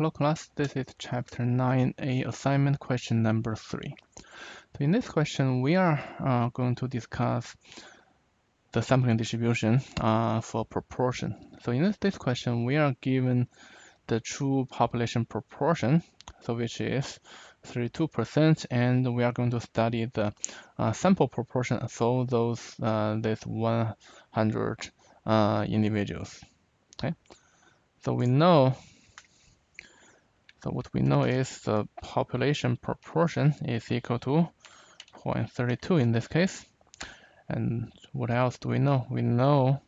Hello class, this is chapter 9a assignment question number 3. So in this question, we are going to discuss the sampling distribution for proportion. So in this question, we are given the true population proportion, so which is 32%, and we are going to study the sample proportion for those this 100 individuals. Okay, so what we know is the population proportion is equal to 0.32 in this case. And what else do we know? We know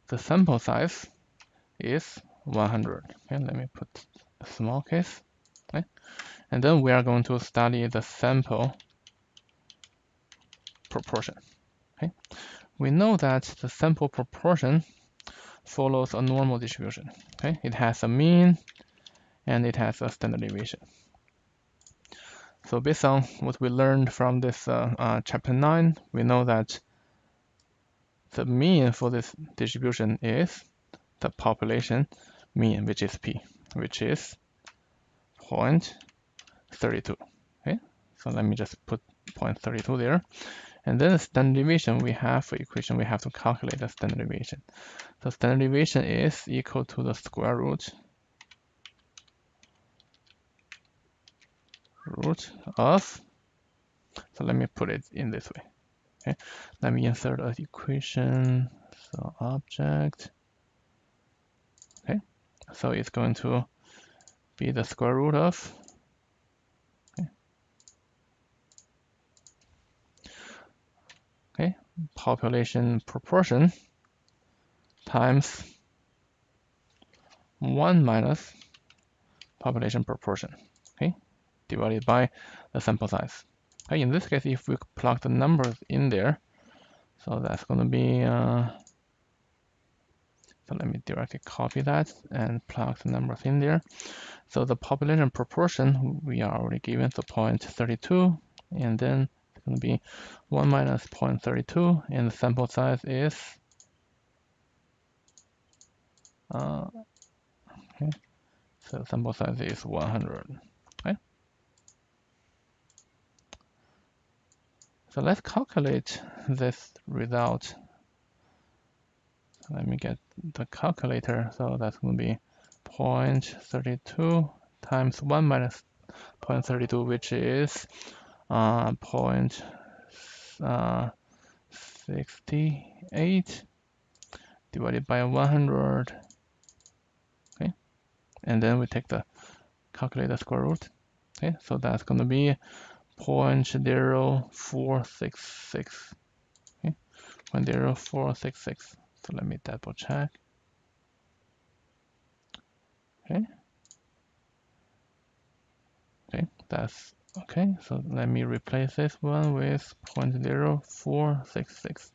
the sample size is 100. Okay, let me put a small case. Okay, and then we are going to study the sample proportion. Okay, we know that the sample proportion follows a normal distribution. Okay, it has a mean and it has a standard deviation. So based on what we learned from this chapter 9, we know that the mean for this distribution is the population mean, which is P, which is 0.32. Okay, so let me just put 0.32 there. And then the standard deviation, we have for equation, we have to calculate the standard deviation. So standard deviation is equal to the square root of, so let me put it in this way. Okay, let me insert an equation. So object, okay, so it's going to be the square root of, okay, population proportion times 1 minus population proportion, okay, divided by the sample size. Okay, in this case, if we plug the numbers in there, so that's going to be, so let me directly copy that and plug the numbers in there. So the population proportion, we are already given the 0.32, and then it's going to be 1 minus 0.32, and the sample size is, okay, so sample size is 100. Okay, so let's calculate this result. Let me get the calculator. So that's going to be 0.32 times 1 minus 0.32, which is 0.68 divided by 100. Okay, and then we take the calculator square root. Okay, so that's going to be 0.0466. Okay, 0.0466. So let me double check. Okay. Okay, that's okay. So let me replace this one with 0.0466.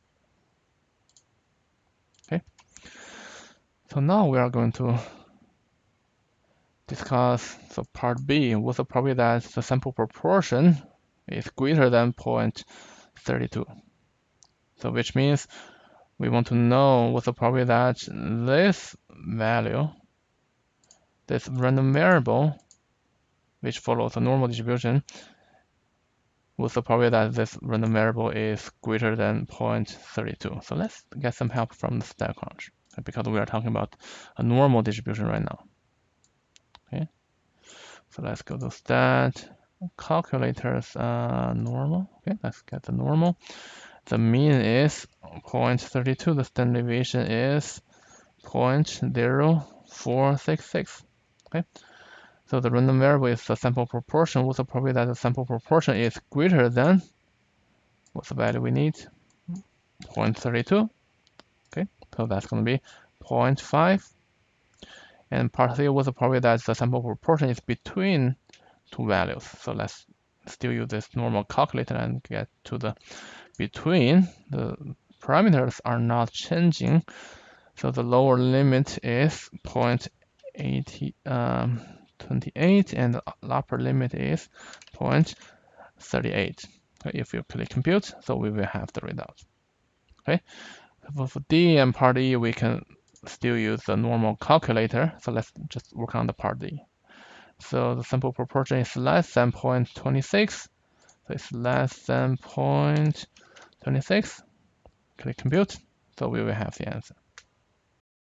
Okay. So now we are going to discuss the part B. What's the probability that the sample proportion is greater than 0.32? So which means we want to know what's the probability that this value, this random variable, which follows a normal distribution, what's the probability that this random variable is greater than 0.32? So let's get some help from the StatCrunch, because we are talking about a normal distribution right now. Okay, so let's go to stat calculators, normal. Okay, let's get the normal. The mean is 0.32. The standard deviation is 0.0466. Okay, so the random variable is the sample proportion. What's the probability that the sample proportion is greater than, what's the value we need? 0.32. Okay, so that's going to be 0.5. And part C, what's the probability that the sample proportion is between two values? So let's still use this normal calculator and get to the between. The parameters are not changing, so the lower limit is 0.28 and the upper limit is 0.38. Okay, if you click compute, so we will have the result. Okay, for D and part E, we can still use the normal calculator. So let's just work on the part D. So the sample proportion is less than 0.26. So it's less than 0.26. Click compute. So we will have the answer.